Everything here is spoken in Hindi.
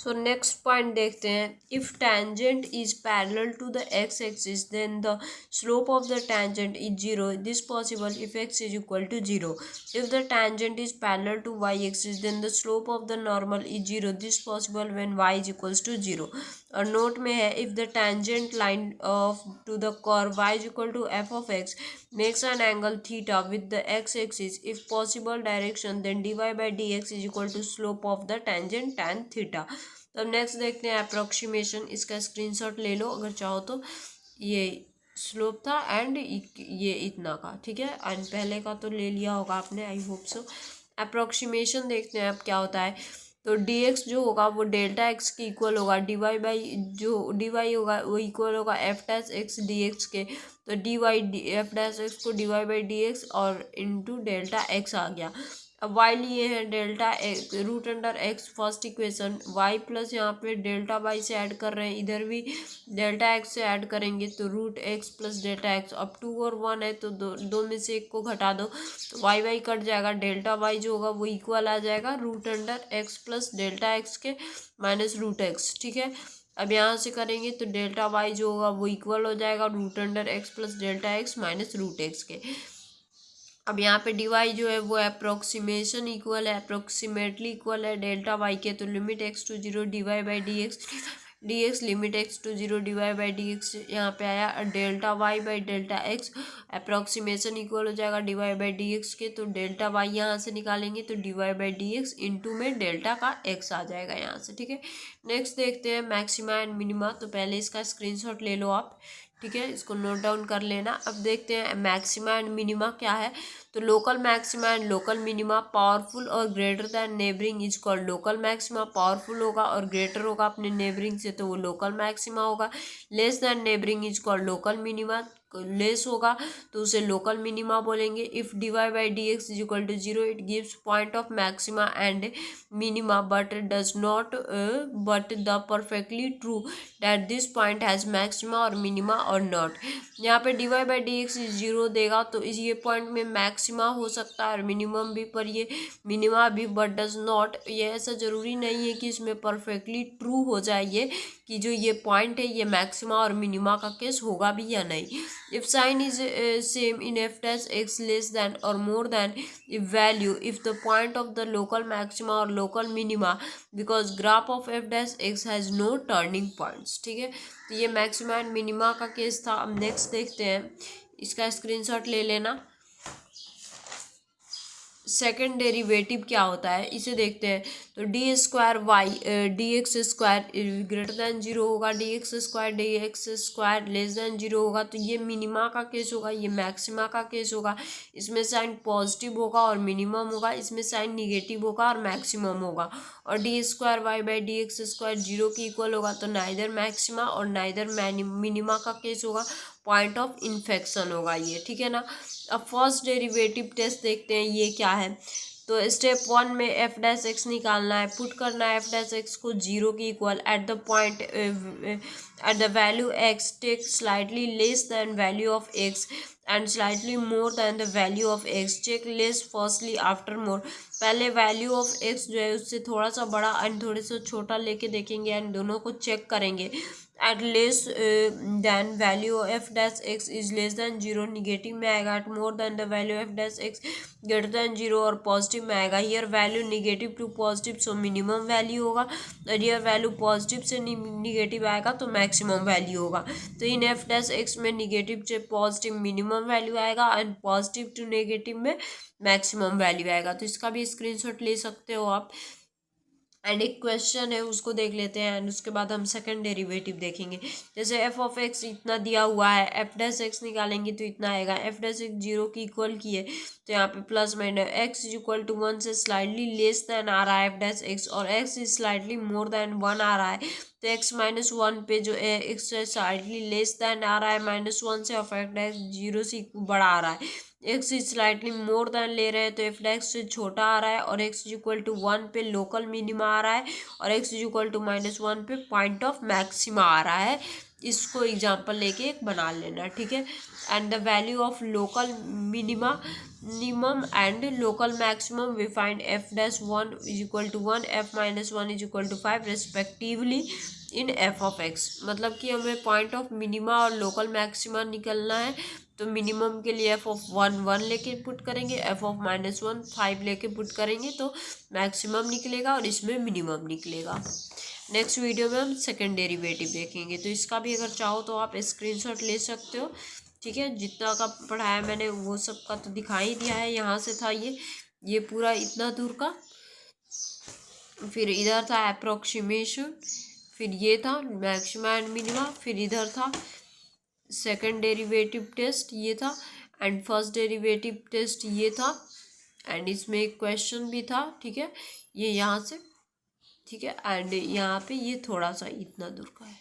सो नेक्स्ट पॉइंट देखते हैं, if tangent is parallel to the x axis then the slope of the tangent is zero, this possible if x is equal to zero. If the tangent is parallel to y axis then the slope of the normal is zero, this possible when y is equals to zero. और नोट में है, if the tangent line of to the curve y is equal to f of x makes an angle theta with the x-axis, if possible direction, then dy by dx is equal to slope of the tangent tan theta। तो नेक्स्ट देखते हैं अप्रोक्सीमेशन, इसका स्क्रीनशॉट ले लो अगर चाहो तो। ये स्लोप था एंड ये इतना का, ठीक है, एंड पहले का तो ले लिया होगा आपने, आई होप सो। अप्रोक्सीमेशन देखते हैं अब क्या होता है। तो dx जो होगा वो डेल्टा एक्स के इक्वल होगा, dy बाई जो dy होगा वो इक्वल होगा एफ डैश एक्स dx के। तो dy एफ डैश एक्स को dy बाई dx और इंटू डेल्टा एक्स आ गया। अब y लिए हैं delta root under x first equation, y plus यहाँ पे डेल्टा वाई से ऐड कर रहे हैं, इधर भी डेल्टा एक्स से ऐड करेंगे तो root x plus delta x. अब 2 और 1 है तो दो में से एक को घटा दो तो वाई वाई कट जाएगा, डेल्टा वाई जो होगा वो इक्वल आ जाएगा root under x plus delta x के माइनस रूट एक्स, ठीक है। अब यहाँ से करेंगे तो डेल्टा वाई जो होगा वो इक्वल हो जाएगा root under x plus delta x minus root x के। अब यहाँ पे डी वाई जो है वो अप्रोक्सीमेशन इक्वल है, अप्रोक्सीमेटली इक्वल है डेल्टा वाई के। तो limit x to zero d Y by D x limit x to zero d Y by D x यहाँ पे आया, delta y by delta x approximation equal हो जाएगा d Y by D x के। तो डेल्टा वाई यहाँ से निकालेंगे तो d Y by D x into में डेल्टा का एक्स आ जाएगा यहाँ से, ठीक है। नेक्स्ट देखते हैं मैक्सिमा एंड मिनिमा। तो पहले इसका स्क्रीनशॉट ले लो आप, ठीक है, इसको नोट डाउन कर लेना। अब देखते हैं मैक्सिमा एंड मिनिमा क्या है। तो local maxima and local minima, powerful और greater than neighbouring is called local maxima. Powerful होगा और ग्रेटर होगा अपने नेबरिंग से तो वो लोकल मैक्सिमा होगा। Less than neighbouring is called local minima, less होगा तो उसे लोकल मिनिमा बोलेंगे। If D Y by D X is equal to zero it gives point of maxima and minima but does not but the perfectly true that this point has maxima और मिनिमा और नॉट। यहाँ पे d Y by D x zero देगा तो इस ये पॉइंट में मैक्सिमा हो सकता है और मिनिमम भी, पर ये मिनिमा भी, बट डज नॉट, ये ऐसा ज़रूरी नहीं है कि इसमें परफेक्टली ट्रू हो जाए ये कि जो ये पॉइंट है ये मैक्सिमा और मिनिमा का केस होगा भी या नहीं। If sign is same in F dash X less than और more than if value if the point of the local maxima और local minima because graph of F dash X has no turning points, ठीक है। तो ये मैक्सिमा एंड मिनिमा का केस था। अब नेक्स्ट देखते हैं, इसका स्क्रीनशॉट ले लेना। सेकेंड डेरिवेटिव क्या होता है इसे देखते हैं। तो D square Y D x square greater than zero होगा, D x square less than zero होगा। तो ये मिनिमा का केस होगा, ये मैक्सिमा का केस होगा। इसमें साइन पॉजिटिव होगा और मिनिमम होगा, इसमें साइन निगेटिव होगा और मैक्सिमम होगा। और d square y by D x square zero की इक्वल होगा तो नाइदर मैक्सिमा और नाइदर मिनिमा का केस होगा, पॉइंट ऑफ इन्फेक्शन होगा ये, ठीक है ना। अब फर्स्ट डेरिवेटिव टेस्ट देखते हैं ये क्या है। तो स्टेप 1 में एफ डैश एक्स निकालना है, पुट करना है एफ डैश एक्स को जीरो की equal at the point at the value x take slightly less than value of x and slightly more than the value of x, check less firstly after more. पहले वैल्यू ऑफ एक्स जो है उससे थोड़ा सा बड़ा एंड थोड़े से छोटा लेके देखेंगे एंड दोनों को चेक करेंगे। At less than value F dash X is less than zero, negative में आएगा। At more than the value F dash X greater than zero और पॉजिटिव में आएगा। Here value negative to positive so minimum value होगा, और हियर वैल्यू पॉजिटिव से निगेटिव आएगा तो मैक्सिमम वैल्यू होगा। तो इन एफ डैश एक्स में निगेटिव से पॉजिटिव मिनिमम वैल्यू आएगा एंड पॉजिटिव टू नेगेटिव में मैक्सिमम वैल्यू आएगा। तो इसका भी स्क्रीनशॉट ले सकते हो आप। एंड एक क्वेश्चन है उसको देख लेते हैं एंड उसके बाद हम सेकंड डेरिवेटिव देखेंगे। जैसे एफ ऑफ एक्स इतना दिया हुआ है, एफ डैश एक्स निकालेंगे तो इतना आएगा। एफ डैश एक्स जीरो की इक्वल की है तो यहाँ पे plus minus X is equal to 1 से स्लाइटली लेस दैन आ रहा है एफ डैश एक्स, और X is slightly more than 1 आ रहा है। तो एक्स माइनस वन पे जो एक्स स्लाइटली लेस दैन आ रहा है -1 से, और एफ डैश जीरो से बड़ा आ रहा है x is slightly more than ले रहे हैं तो एफ एक्स से छोटा आ रहा है, और एक्स इज इक्वल टू 1 पे लोकल मिनिमा आ रहा है, और एक्स इज इक्वल टू -1 पे पॉइंट ऑफ मैक्सिमा आ रहा है। इसको एग्जांपल लेके एक बना लेना, ठीक है। And the value of local minimum and local maximum we find F dash 1 is equal to 1, F -1 is equal to 5 respectively in F of X. मतलब कि हमें पॉइंट ऑफ मिनिमा और लोकल मैक्सिमा निकलना है, तो मिनिमम के लिए एफ ऑफ 1 लेके पुट करेंगे, एफ ऑफ -1 5 लेके पुट करेंगे तो मैक्सिमम निकलेगा और इसमें मिनिमम निकलेगा। नेक्स्ट वीडियो में हम सेकेंड डेरिवेटिव देखेंगे, तो इसका भी अगर चाहो तो आप स्क्रीनशॉट ले सकते हो, ठीक है। जितना का पढ़ाया मैंने वो सब का तो दिखा ही दिया है। यहाँ से था ये पूरा इतना दूर का, फिर इधर था अप्रोक्सीमेशन, फिर ये था मैक्सिमा एंड मिनिमा, फिर इधर था सेकंड डेरिवेटिव टेस्ट ये था, एंड फर्स्ट डेरिवेटिव टेस्ट ये था, एंड इसमें एक क्वेश्चन भी था, ठीक है। ये यहाँ से, ठीक है, एंड यहाँ पे ये थोड़ा सा इतना दूर का है।